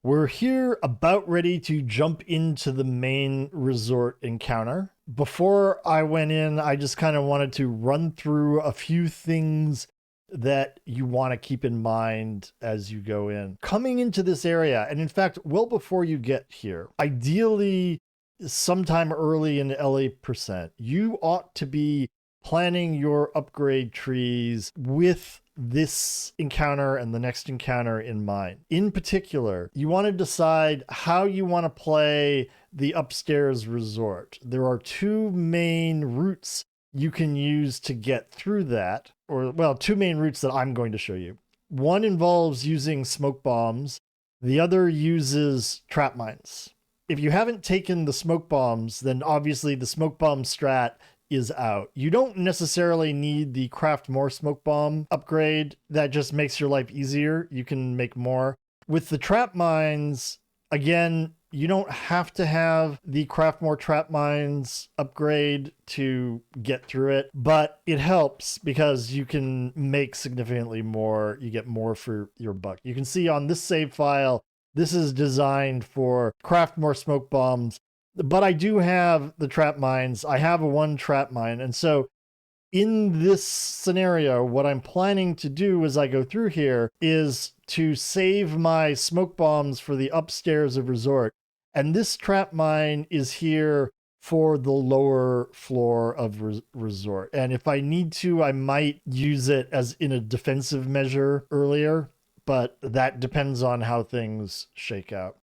We're here about ready to jump into the main resort encounter. Before I went in, I just kind of wanted to run through a few things that you want to keep in mind as you go in. Coming into this area, and in fact, well before you get here, ideally sometime early in LA%, you ought to be planning your upgrade trees with this encounter and the next encounter in mind. In particular, you want to decide how you want to play the upstairs resort. There are two main routes you can use to get through that, or, well, two main routes that I'm going to show you. One involves using smoke bombs, the other uses trap mines. If you haven't taken the smoke bombs, then obviously the smoke bomb strat is out. You don't necessarily need the craft more smoke bomb upgrade. That just makes your life easier. You can make more. With the trap mines, again, you don't have to have the craft more trap mines upgrade to get through it, but it helps because you can make significantly more. You get more for your buck. You can see on this save file, this is designed for craft more smoke bombs, but I do have the trap mines. I have a one trap mine. And so in this scenario, what I'm planning to do as I go through here is to save my smoke bombs for the upstairs of resort. And this trap mine is here for the lower floor of resort. And if I need to, I might use it as in a defensive measure earlier, but that depends on how things shake out.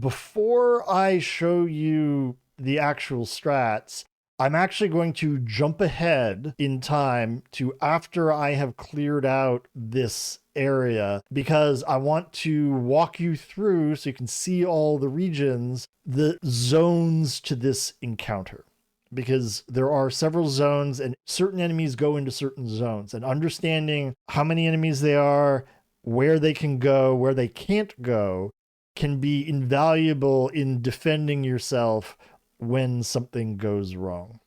Before I show you the actual strats, I'm actually going to jump ahead in time to after I have cleared out this area, because I want to walk you through so you can see all the regions, the zones to this encounter. Because there are several zones and certain enemies go into certain zones, and understanding how many enemies they are, where they can go, where they can't go, can be invaluable in defending yourself when something goes wrong.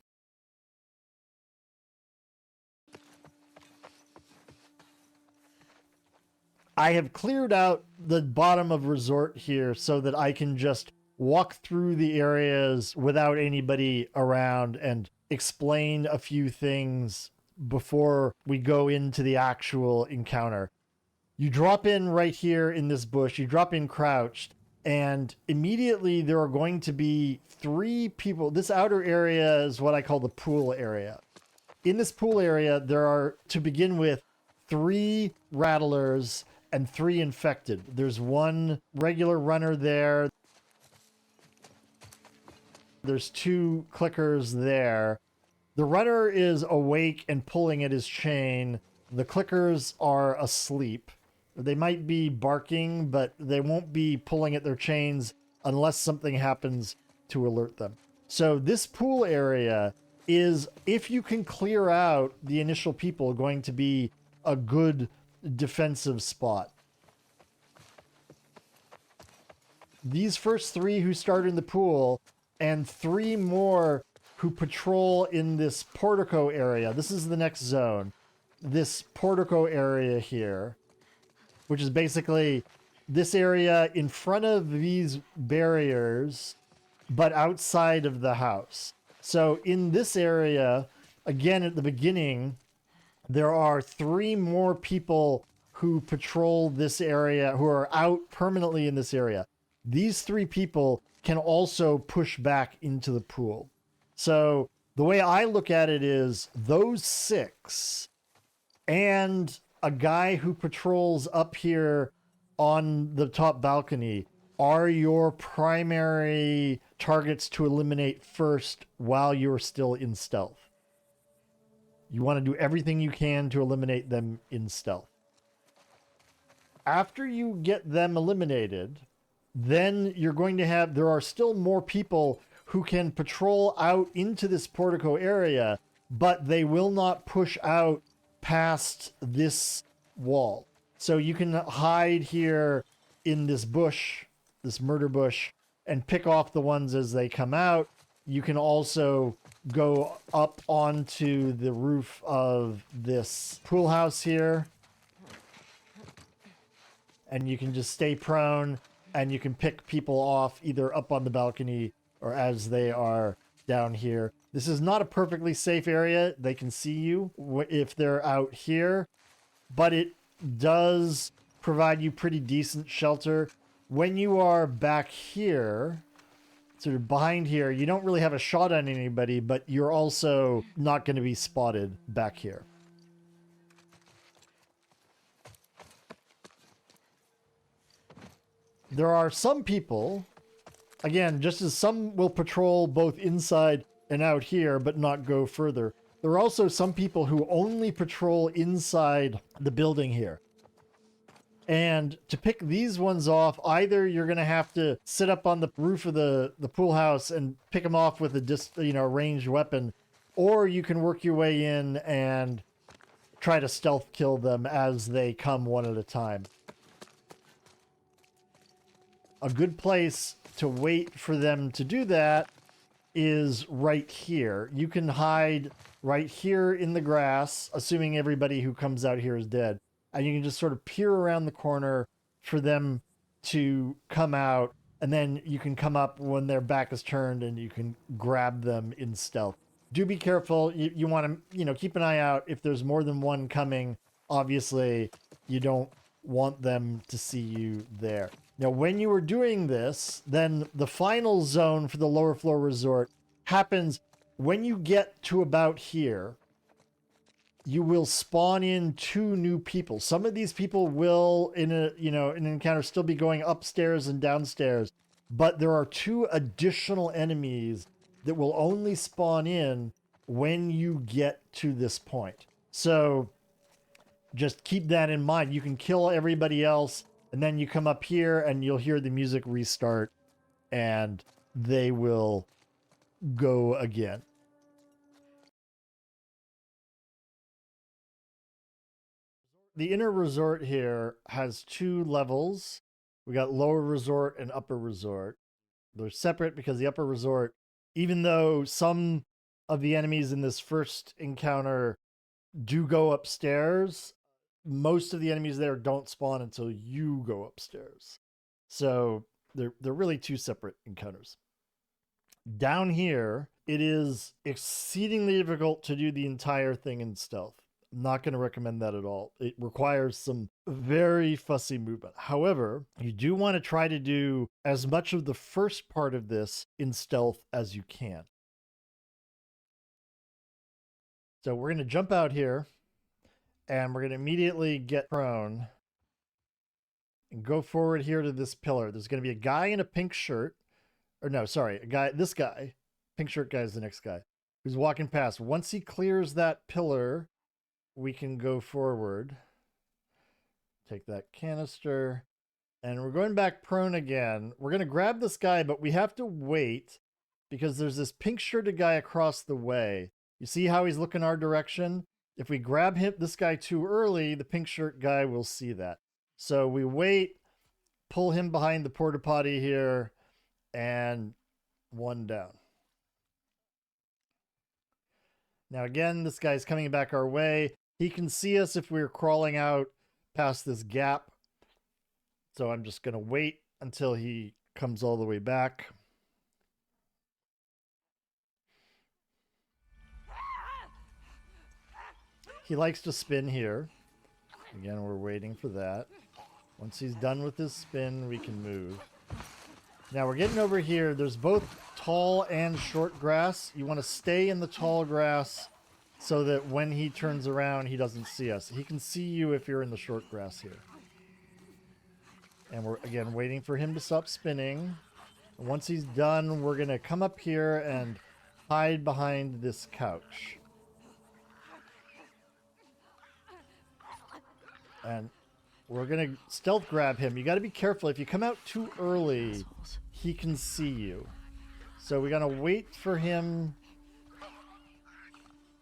I have cleared out the bottom of resort here so that I can just walk through the areas without anybody around and explain a few things before we go into the actual encounter. You drop in right here in this bush, you drop in crouched, and immediately there are going to be three people. This outer area is what I call the pool area. In this pool area, there are, to begin with, three rattlers and three infected. There's one regular runner there. There's two clickers there. The runner is awake and pulling at his chain. The clickers are asleep. They might be barking, but they won't be pulling at their chains unless something happens to alert them. So this pool area is, if you can clear out the initial people, going to be a good defensive spot. These first three who start in the pool and three more who patrol in this portico area. This is the next zone. This portico area here, which is basically this area in front of these barriers, but outside of the house. So in this area, again, at the beginning, there are three more people who patrol this area, who are out permanently in this area. These three people can also push back into the pool. So the way I look at it is those six and a guy who patrols up here on the top balcony are your primary targets to eliminate first while you're still in stealth. You want to do everything you can to eliminate them in stealth. After you get them eliminated, then you're going to have, there are still more people who can patrol out into this portico area, but they will not push out past this wall. So you can hide here in this bush, this murder bush, and pick off the ones as they come out. You can also go up onto the roof of this pool house here, and you can just stay prone and you can pick people off either up on the balcony or as they are down here. This is not a perfectly safe area. They can see you if they're out here, but it does provide you pretty decent shelter. When you are back here, sort of behind here, you don't really have a shot on anybody, but you're also not going to be spotted back here. There are some people, again, just as some will patrol both inside and out here, but not go further. There are also some people who only patrol inside the building here. And to pick these ones off, either you're going to have to sit up on the roof of the pool house and pick them off with a ranged weapon, or you can work your way in and try to stealth kill them as they come one at a time. A good place to wait for them to do that is right here. You can hide right here in the grass, assuming everybody who comes out here is dead. And you can just sort of peer around the corner for them to come out. And then you can come up when their back is turned and you can grab them in stealth. Do be careful. You want to, keep an eye out. If there's more than one coming, obviously you don't want them to see you there. Now, when you are doing this, then the final zone for the lower floor resort happens when you get to about here. You will spawn in 2 new people. Some of these people will, in an encounter, still be going upstairs and downstairs, but there are 2 additional enemies that will only spawn in when you get to this point. So just keep that in mind. You can kill everybody else, and then you come up here and you'll hear the music restart and they will go again. The inner resort here has 2 levels. We got lower resort and upper resort. They're separate because the upper resort, even though some of the enemies in this first encounter do go upstairs, most of the enemies there don't spawn until you go upstairs. So they're really 2 separate encounters. Down here, it is exceedingly difficult to do the entire thing in stealth. I'm not going to recommend that at all. It requires some very fussy movement. However, you do want to try to do as much of the first part of this in stealth as you can. So we're going to jump out here and we're going to immediately get prone and go forward here to this pillar. There's going to be a guy in a pink shirt, or no, sorry, this guy, pink shirt guy is the next guy, who's walking past. Once he clears that pillar, we can go forward. Take that canister. And we're going back prone again. We're going to grab this guy, but we have to wait because there's this pink shirted guy across the way. You see how he's looking our direction? If we grab this guy too early, the pink shirt guy will see that. So we wait, pull him behind the porta potty here, and 1 down. Now again, this guy's coming back our way. He can see us if we're crawling out past this gap. So I'm just going to wait until he comes all the way back. He likes to spin here. Again, we're waiting for that. Once he's done with his spin, we can move. Now we're getting over here. There's both tall and short grass. You want to stay in the tall grass so that when he turns around, he doesn't see us. He can see you if you're in the short grass here. And we're, again, waiting for him to stop spinning. And once he's done, we're going to come up here and hide behind this couch. And we're going to stealth grab him. You got to be careful. If you come out too early, he can see you. So we're going to wait for him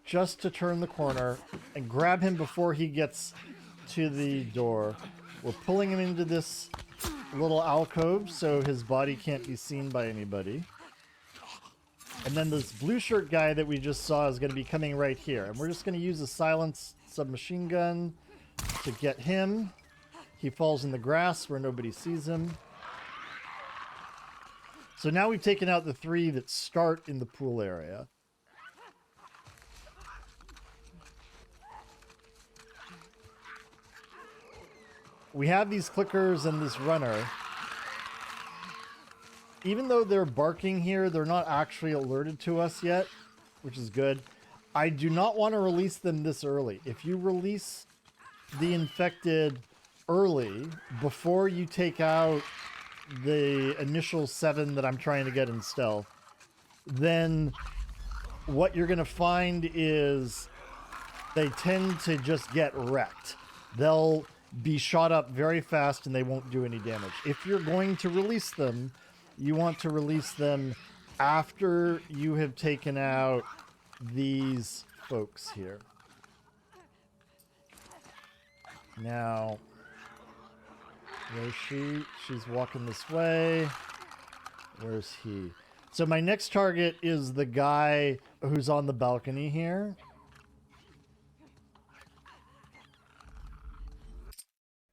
just to turn the corner and grab him before he gets to the door. We're pulling him into this little alcove so his body can't be seen by anybody. And then this blue shirt guy that we just saw is going to be coming right here. And we're just going to use a silenced submachine gun to get him. He falls in the grass where nobody sees him. So now we've taken out the 3 that start in the pool area. We have these clickers and this runner. Even though they're barking here, they're not actually alerted to us yet, which is good. I do not want to release them this early. If you release the infected early, before you take out the initial 7 that I'm trying to get in stealth, then what you're going to find is they tend to just get wrecked. They'll be shot up very fast and they won't do any damage. If you're going to release them, you want to release them after you have taken out these folks here. Now, where's she? She's walking this way. Where's he? So my next target is the guy who's on the balcony here.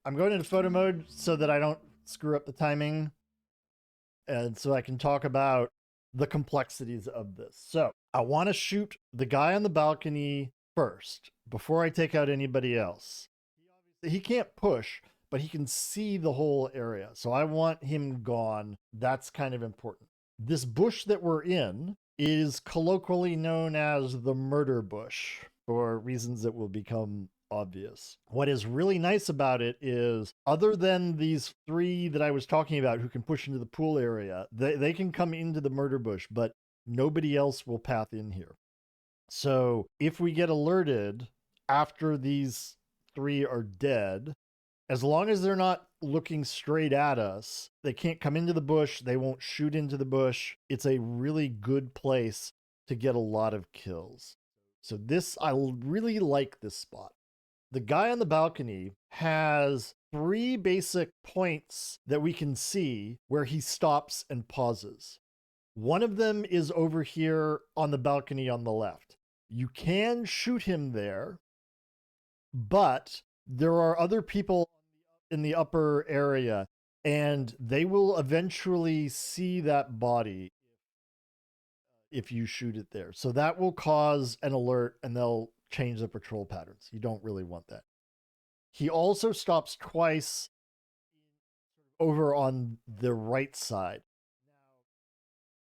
I'm going into photo mode so that I don't screw up the timing, and so I can talk about the complexities of this. So I want to shoot the guy on the balcony first before I take out anybody else. He can't push, but he can see the whole area. So I want him gone. That's kind of important. This bush that we're in is colloquially known as the murder bush for reasons that will become obvious. What is really nice about it is, other than these 3 that I was talking about who can push into the pool area, they can come into the murder bush, but nobody else will path in here. So if we get alerted after these 3 are dead, as long as they're not looking straight at us, they can't come into the bush, they won't shoot into the bush. It's a really good place to get a lot of kills. So this, I really like this spot. The guy on the balcony has 3 basic points that we can see where he stops and pauses. One of them is over here on the balcony on the left. You can shoot him there, but there are other people in the upper area, and they will eventually see that body if you shoot it there. So that will cause an alert, and they'll change the patrol patterns. You don't really want that. He also stops twice over on the right side.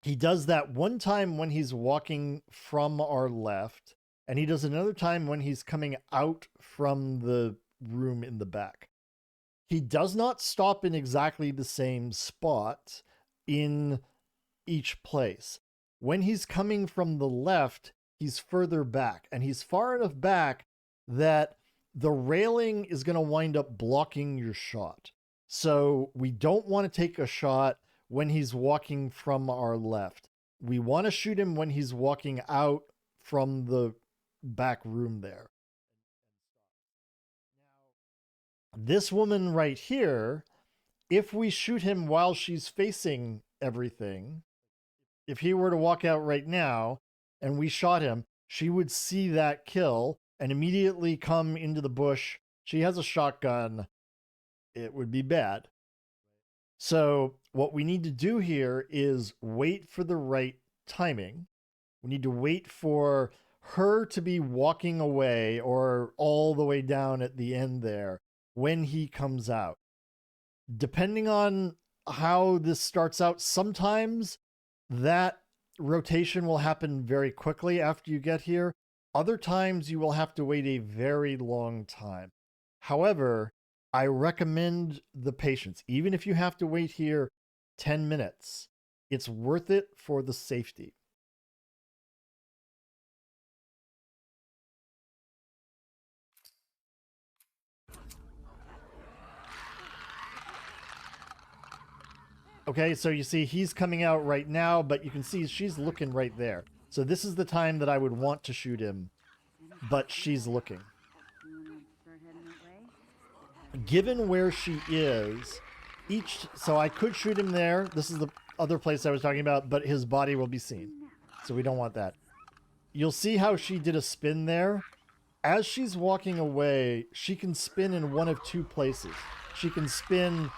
He does that one time when he's walking from our left, and he does another time when he's coming out from the room in the back. He does not stop in exactly the same spot in each place. When he's coming from the left, he's further back, and he's far enough back that the railing is going to wind up blocking your shot. So we don't want to take a shot when he's walking from our left. We want to shoot him when he's walking out from the back room there. This woman right here, if we shoot him while she's facing everything, if he were to walk out right now and we shot him, she would see that kill and immediately come into the bush. She has a shotgun. It would be bad. So what we need to do here is wait for the right timing. We need to wait for her to be walking away or all the way down at the end there when he comes out. Depending on how this starts out, sometimes that rotation will happen very quickly after you get here. Other times you will have to wait a very long time. However, I recommend the patience. Even if you have to wait here 10 minutes, it's worth it for the safety. Okay, so you see he's coming out right now, but you can see she's looking right there. So this is the time that I would want to shoot him, but she's looking. Given where she is, so I could shoot him there. This is the other place I was talking about, but his body will be seen. So we don't want that. You'll see how she did a spin there. As she's walking away, she can spin in one of 2 places. She can spin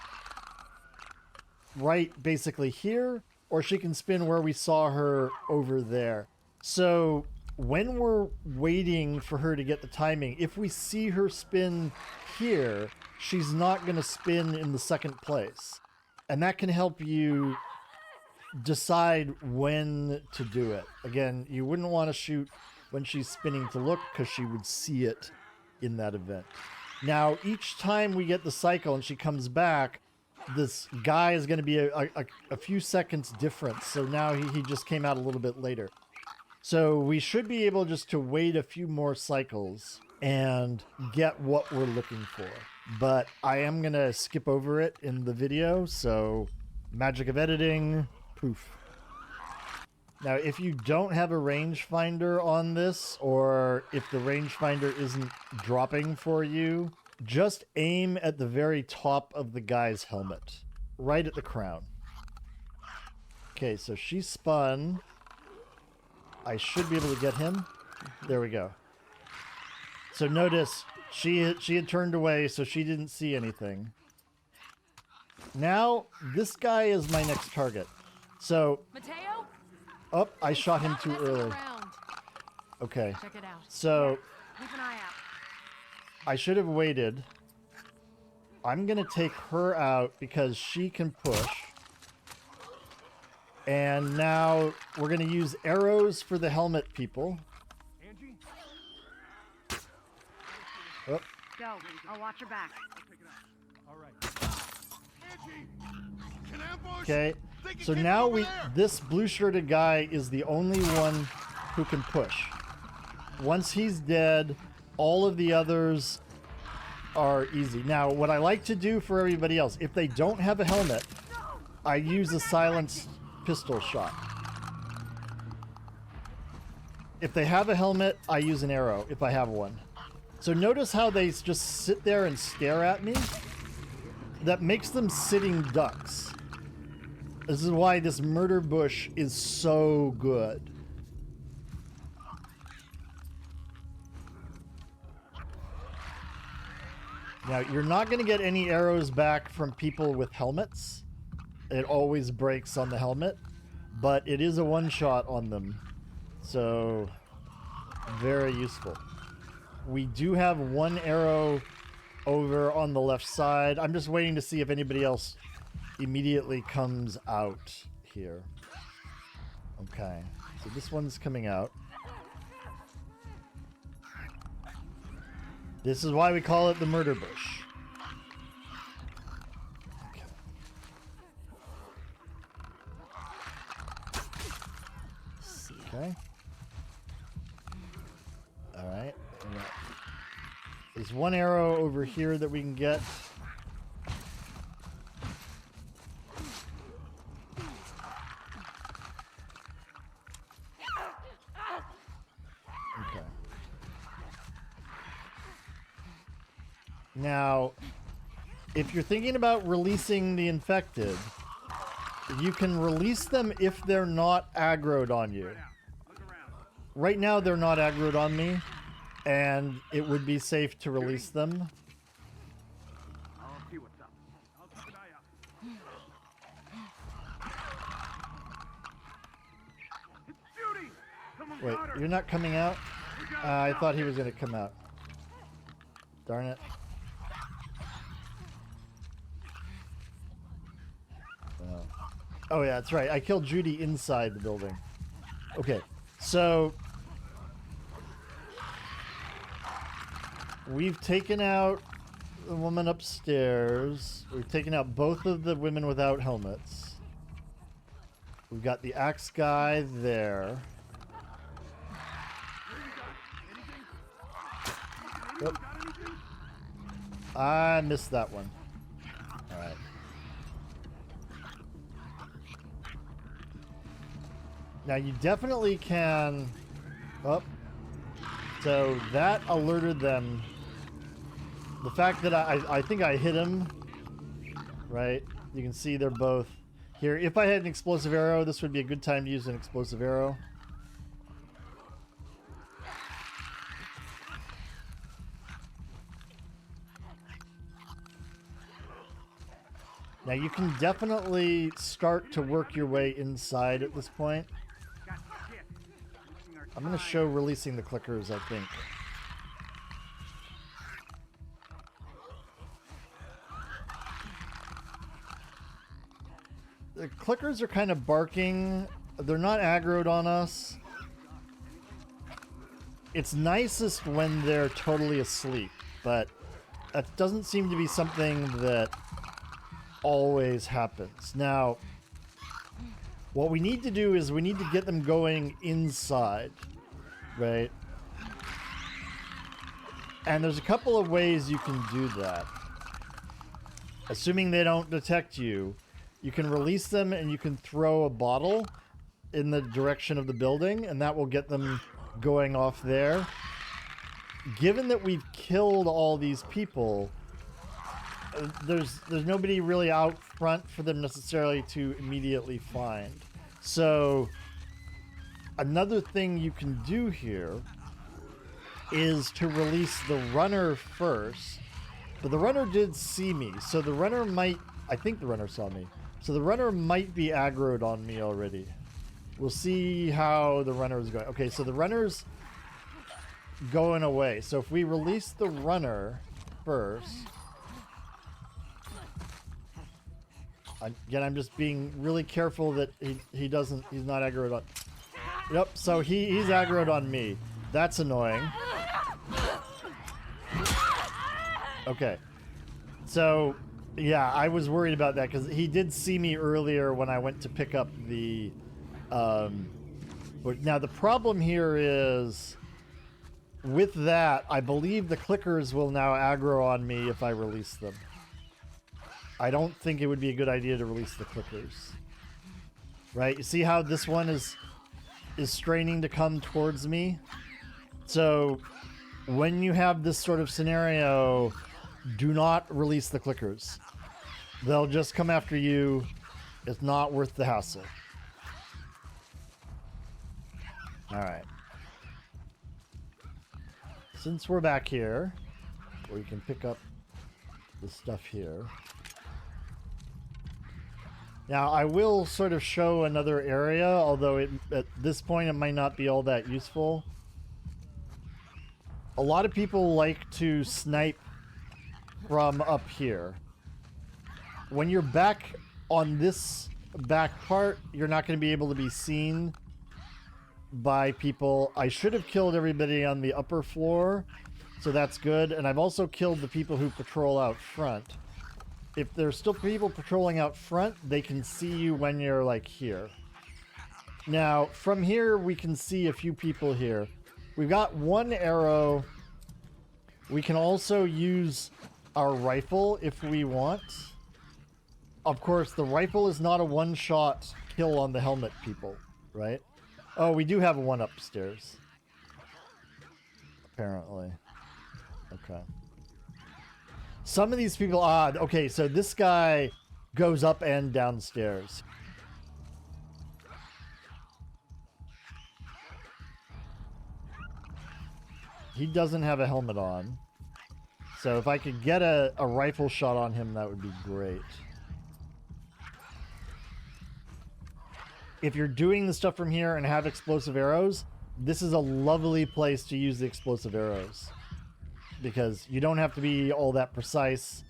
right basically here, or she can spin where we saw her over there. So when we're waiting for her to get the timing, if we see her spin here, she's not going to spin in the second place. And that can help you decide when to do it. Again, you wouldn't want to shoot when she's spinning to look because she would see it in that event. Now, each time we get the cycle and she comes back, this guy is going to be a few seconds difference. So now he just came out a little bit later. So we should be able just to wait a few more cycles and get what we're looking for. But I am going to skip over it in the video. So magic of editing, poof. Now, if you don't have a rangefinder on this, or if the rangefinder isn't dropping for you, just aim at the very top of the guy's helmet, right at the crown. Okay, so she spun. I should be able to get him. There we go. So notice she had turned away, so she didn't see anything. Now, this guy is my next target. So, Mateo? oh, I shot him too early. Okay. Check it out. So, keep an eye out. I should have waited. I'm going to take her out because she can push. And now we're going to use arrows for the helmet people. Angie? Oh, Go. I'll watch your back. All right. Angie! Can ambush! okay. So now this blue-shirted guy is the only one who can push. Once he's dead, all of the others are easy. Now, what I like to do for everybody else, if they don't have a helmet, I use a silenced pistol shot. If they have a helmet, I use an arrow, if I have one. So notice how they just sit there and stare at me? That makes them sitting ducks. This is why this murder bush is so good. Now, you're not going to get any arrows back from people with helmets. It always breaks on the helmet, but it is a one-shot on them. So, very useful. We do have one arrow over on the left side. I'm just waiting to see if anybody else immediately comes out here. Okay, so this one's coming out. This is why we call it the murder bush. Okay. Okay. All right. There's one arrow over here that we can get. Okay. Now, if you're thinking about releasing the infected, you can release them if they're not aggroed on you. Right now, they're not aggroed on me, and it would be safe to release them. I'll see what's up. I'll keep an eye out. It's Judy! Someone Wait, got her! you're not coming out? I thought he was going to come out. Darn it. Oh yeah, that's right. I killed Judy inside the building. Okay, so we've taken out the woman upstairs. We've taken out both of the women without helmets. We've got the axe guy there. Yep. I missed that one. Alright. Now you definitely can... Oh. So that alerted them. The fact that I think I hit him. Right? You can see they're both here. If I had an explosive arrow, this would be a good time to use an explosive arrow. Now you can definitely start to work your way inside at this point. Got shit. Wasting our I'm going to time. show releasing the clickers, I think. The clickers are kind of barking. They're not aggroed on us. It's nicest when they're totally asleep, but that doesn't seem to be something that always happens. Now, what we need to do is we need to get them going inside, right? And there's a couple of ways you can do that. Assuming they don't detect you, you can release them and you can throw a bottle in the direction of the building, and that will get them going off there. Given that we've killed all these people, there's nobody really out front for them necessarily to immediately find. So another thing you can do here is to release the runner first. But the runner did see me, so the runner might... I think the runner saw me. So the runner might be aggroed on me already. We'll see how the runner is going. Okay, so the runner's going away. So if we release the runner first... Again, I'm just being really careful that he's not aggroed on... Yep, so he's aggroed on me. That's annoying. Okay. So, yeah, I was worried about that because he did see me earlier when I went to pick up the... But now the problem here is... With that, I believe the clickers will now aggro on me if I release them. I don't think it would be a good idea to release the clickers. Right? You see how this one is straining to come towards me? So, when you have this sort of scenario, do not release the clickers. They'll just come after you. It's not worth the hassle. Alright. Since we're back here, we can pick up the stuff here. Now, I will sort of show another area, although at this point it might not be all that useful. A lot of people like to snipe from up here. When you're back on this back part, you're not going to be able to be seen by people. I should have killed everybody on the upper floor, so that's good. And I've also killed the people who patrol out front. If there's still people patrolling out front, they can see you when you're like here. Now, from here, we can see a few people here. We've got one arrow. We can also use our rifle if we want. Of course, the rifle is not a one-shot kill on the helmet people, right? Oh, we do have one upstairs. Apparently. Okay. Some of these people... okay, so this guy goes up and downstairs. He doesn't have a helmet on. So if I could get a rifle shot on him, that would be great. If you're doing the stuff from here and have explosive arrows, this is a lovely place to use the explosive arrows. Because you don't have to be all that precise.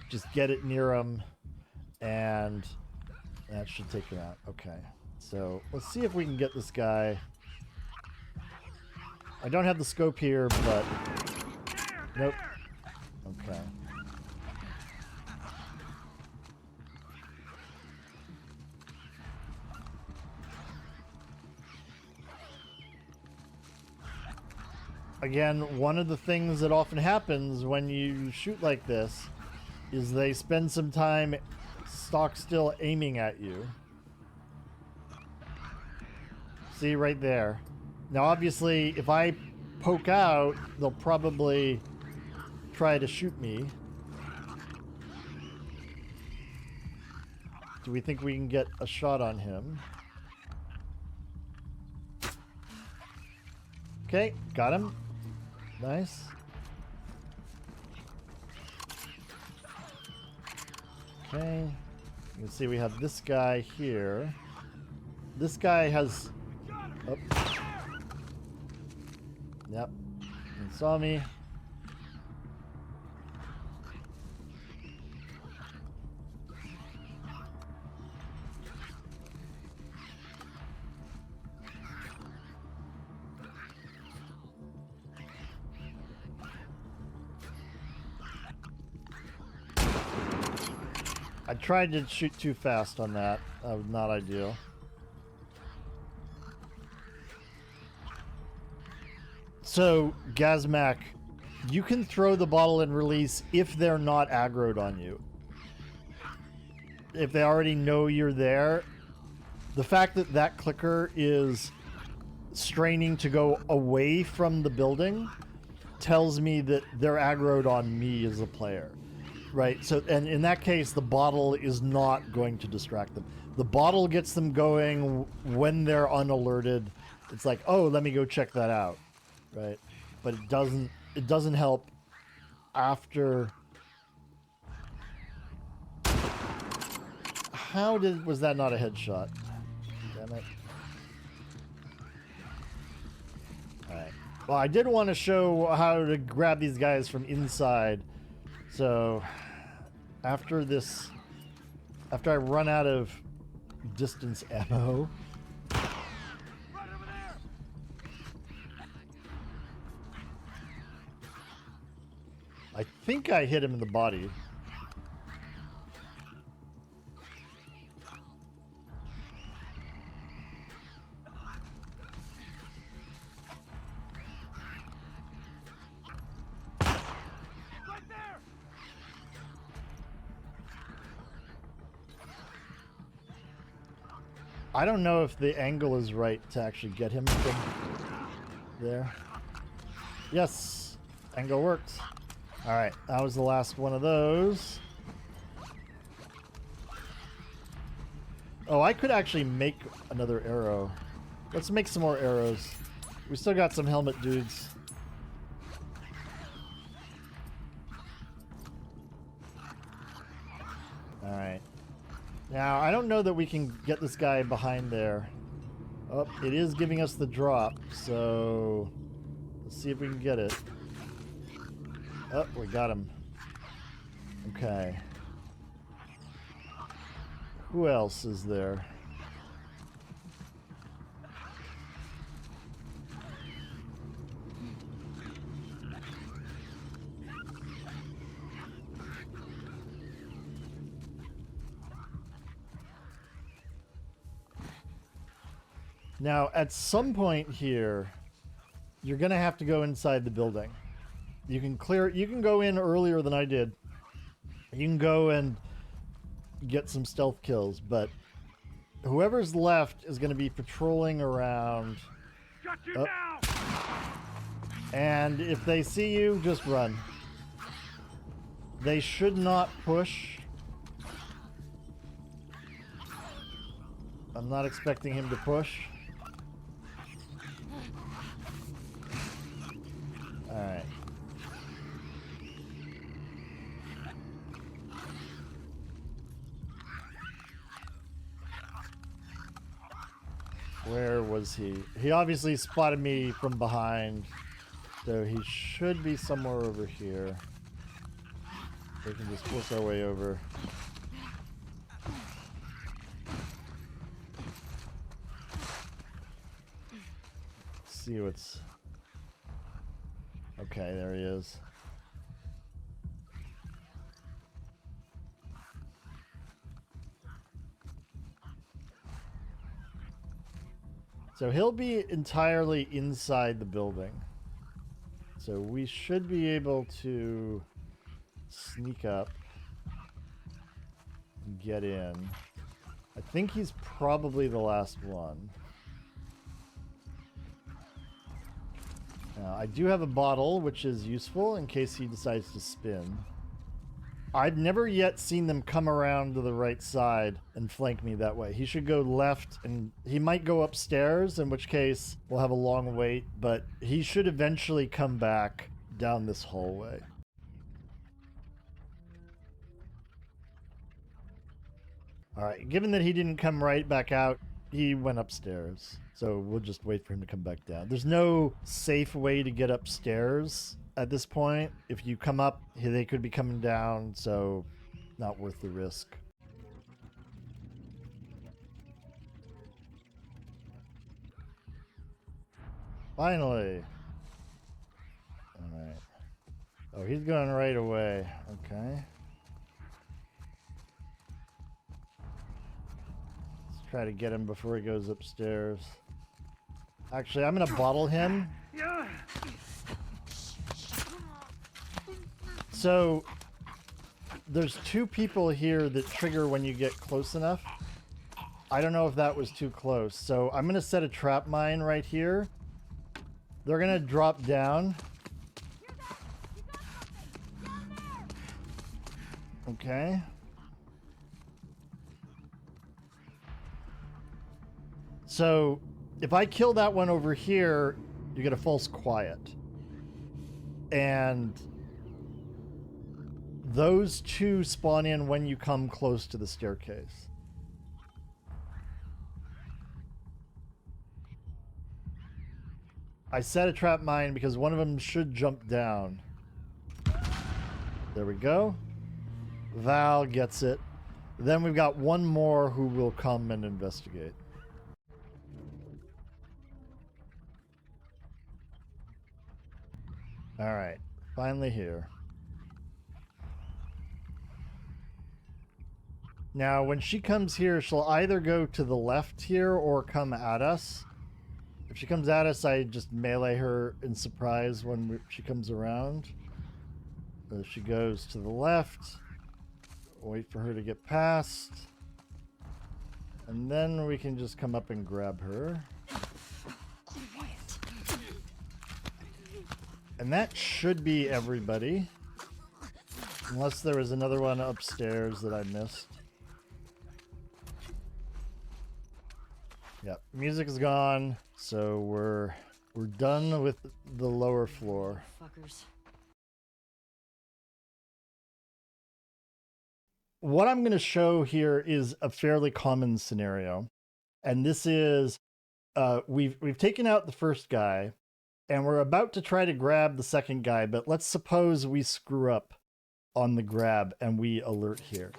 Just get it near him, and that should take him out. Okay, so let's see if we can get this guy. I don't have the scope here, but... Nope. Okay. Again, one of the things that often happens when you shoot like this is they spend some time stock still aiming at you. See right there. Now obviously if I poke out, they'll probably try to shoot me. Do we think we can get a shot on him? Okay, got him. Nice. Okay. You can see we have this guy here. This guy has... Oh. Yep. He saw me. I tried to shoot too fast on that. That was not ideal. So, Gazmac, you can throw the bottle and release if they're not aggroed on you. If they already know you're there, the fact that that clicker is straining to go away from the building tells me that they're aggroed on me as a player. Right, so, and in that case, the bottle is not going to distract them. The bottle gets them going when they're unalerted. It's like, oh, let me go check that out, right? But it doesn't help after. Was that not a headshot? Damn it. Alright. Well, I did want to show how to grab these guys from inside. So, after I run out of distance ammo, Right over there! I think I hit him in the body. Right there! I don't know if the angle is right to actually get him from there. Yes, angle worked. All right, that was the last one of those. Oh, I could actually make another arrow. Let's make some more arrows. We still got some helmet dudes. All right. Now, I don't know that we can get this guy behind there. Oh, it is giving us the drop, so let's see if we can get it. Oh, we got him. Okay. Who else is there? Now, at some point here, you're gonna have to go inside the building. You can go in earlier than I did. You can go and get some stealth kills, but whoever's left is gonna be patrolling around. Got you Oh. now! And if they see you, just run. They should not push. I'm not expecting him to push. Alright. Where was he? He obviously spotted me from behind, so he should be somewhere over here. We can just work our way over. Let's see what's... Okay, there he is. So he'll be entirely inside the building. So we should be able to sneak up and get in. I think he's probably the last one. Now, I do have a bottle, which is useful in case he decides to spin. I've never yet seen them come around to the right side and flank me that way. He should go left, and he might go upstairs, in which case we'll have a long wait, but he should eventually come back down this hallway. All right, given that he didn't come right back out, he went upstairs. So we'll just wait for him to come back down. There's no safe way to get upstairs at this point. If you come up, they could be coming down, so not worth the risk. Finally. All right. Oh, he's going right away. Okay. Let's try to get him before he goes upstairs. Actually, I'm going to bottle him. So, there's 2 people here that trigger when you get close enough. I don't know if that was too close. So, I'm going to set a trap mine right here. They're going to drop down. Okay. So, if I kill that one over here, you get a false quiet. And those 2 spawn in when you come close to the staircase. I set a trap mine because one of them should jump down. There we go. Val gets it. Then we've got one more who will come and investigate. All right, finally here. Now, when she comes here, she'll either go to the left here or come at us. If she comes at us, I just melee her in surprise when she comes around. If she goes to the left, wait for her to get past. And then we can just come up and grab her. And that should be everybody. Unless there was another one upstairs that I missed. Yep, music is gone, so we're done with the lower floor. Fuckers. What I'm going to show here is a fairly common scenario, and this is we've taken out the first guy, and we're about to try to grab the second guy. But let's suppose we screw up on the grab and we alert here.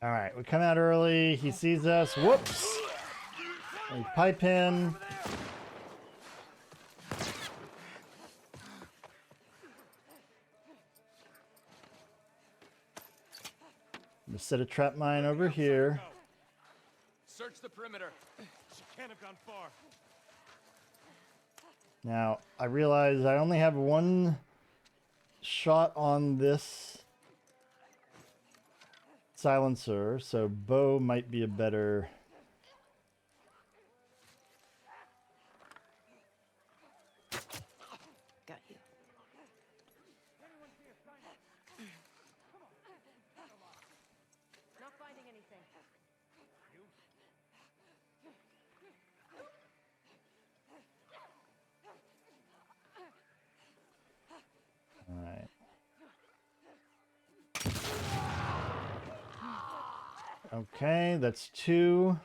All right, we come out early. He sees us. Whoops. We pipe him. I'm gonna set a trap mine over here. Search the perimeter. She can't have gone far. Now, I realize I only have one shot on this silencer, so bow might be a better... Got you. Not finding anything. All right. Okay, that's 2.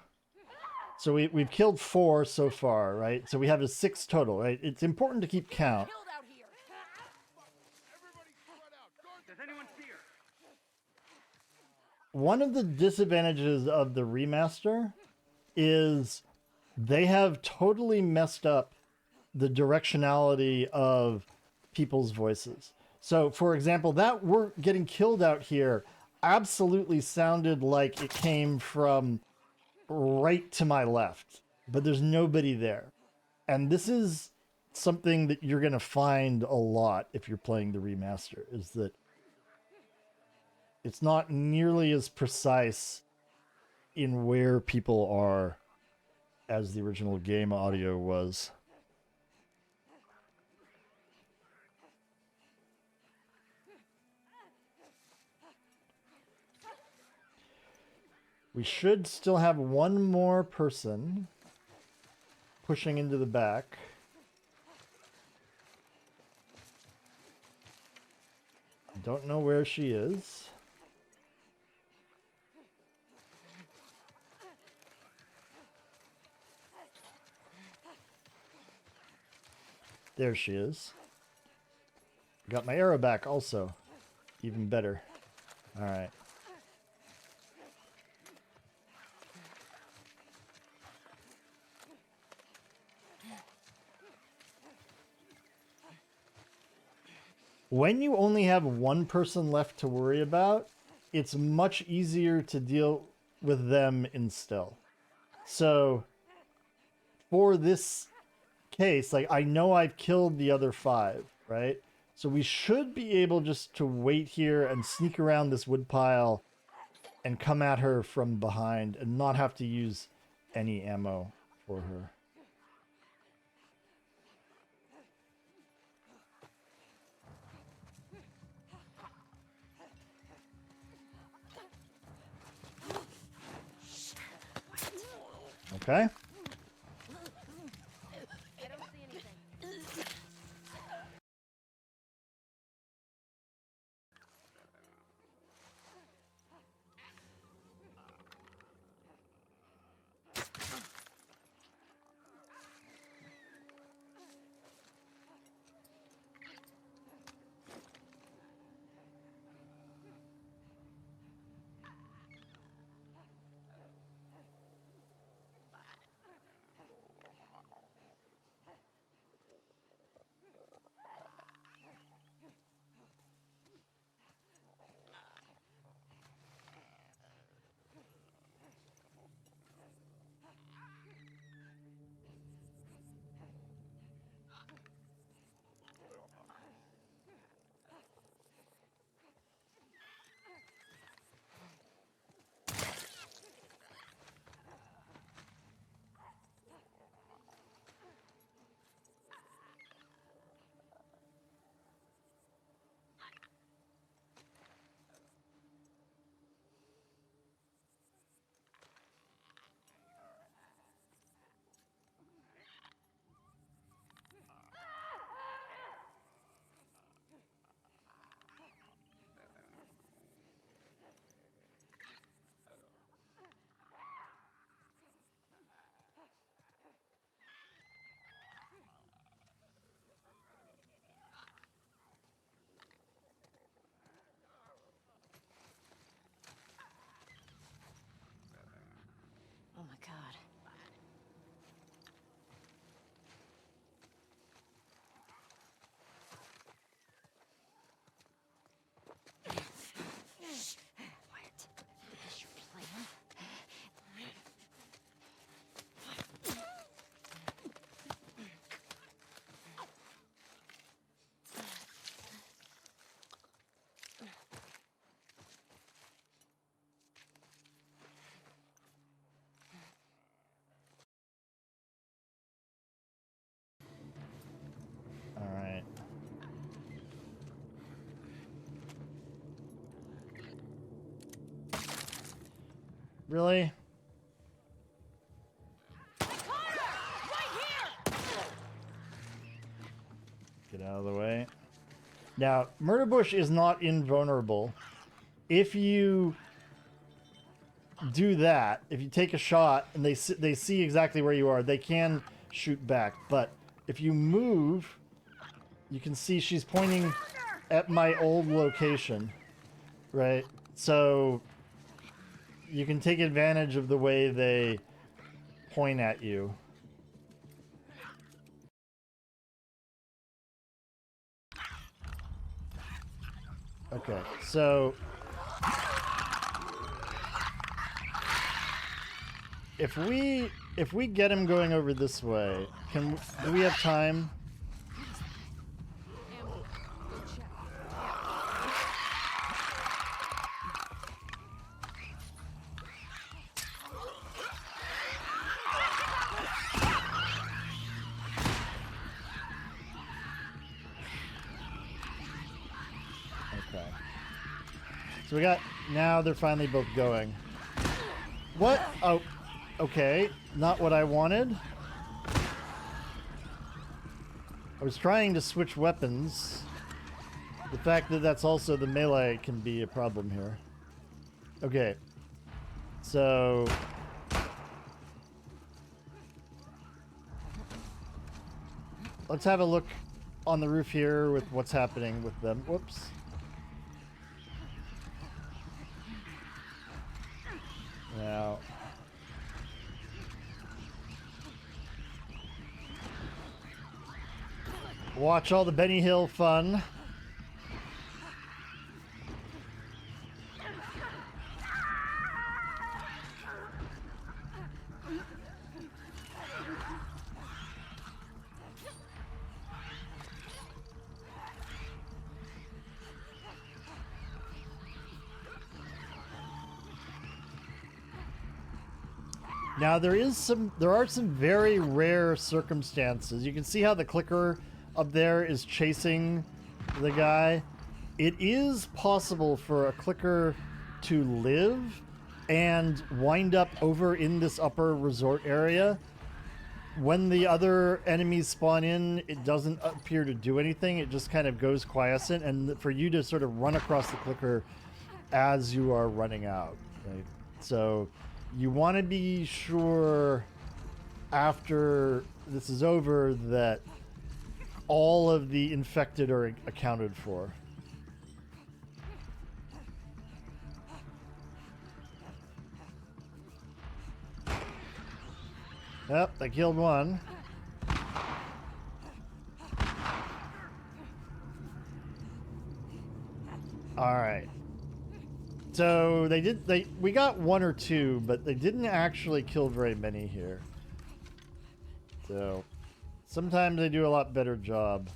So we've killed 4 so far, right? So we have a 6 total, right? It's important to keep count. Does anyone see her? One of the disadvantages of the remaster is they have totally messed up the directionality of people's voices. So, for example, that we're getting killed out here absolutely sounded like it came from right to my left, but there's nobody there. And this is something that you're going to find a lot if you're playing the remaster, is that it's not nearly as precise in where people are as the original game audio was. We should still have one more person pushing into the back. Don't know where she is. There she is. Got my arrow back also. Even better. Alright. When you only have one person left to worry about, it's much easier to deal with them in stealth. So, for this case, like, I know I've killed the other 5, right? So we should be able just to wait here and sneak around this wood pile and come at her from behind and not have to use any ammo for her. Okay. I don't see anything. Oh my god. What? Is your plan? Alright. Really? Get out of the way. Now, Murder Bush is not invulnerable. If you do that, if you take a shot and they see exactly where you are, they can shoot back. But if you move, you can see she's pointing at my old location, right? So you can take advantage of the way they point at you. Okay, so if we get him going over this way, do we have time? Okay. So we got, now they're finally both going. What? Oh, okay. Not what I wanted. I was trying to switch weapons. The fact that that's also the melee can be a problem here. Okay. So... let's have a look on the roof here with what's happening with them. Whoops. Now... watch all the Benny Hill fun. Now there are some very rare circumstances. You can see how the clicker up there is chasing the guy. It is possible for a clicker to live and wind up over in this upper resort area. When the other enemies spawn in, it doesn't appear to do anything. It just kind of goes quiescent, and for you to sort of run across the clicker as you are running out. Right? So you want to be sure after this is over that all of the infected are accounted for. Yep, I killed one. All right. So we got one or two, but they didn't actually kill very many here. So sometimes they do a lot better job.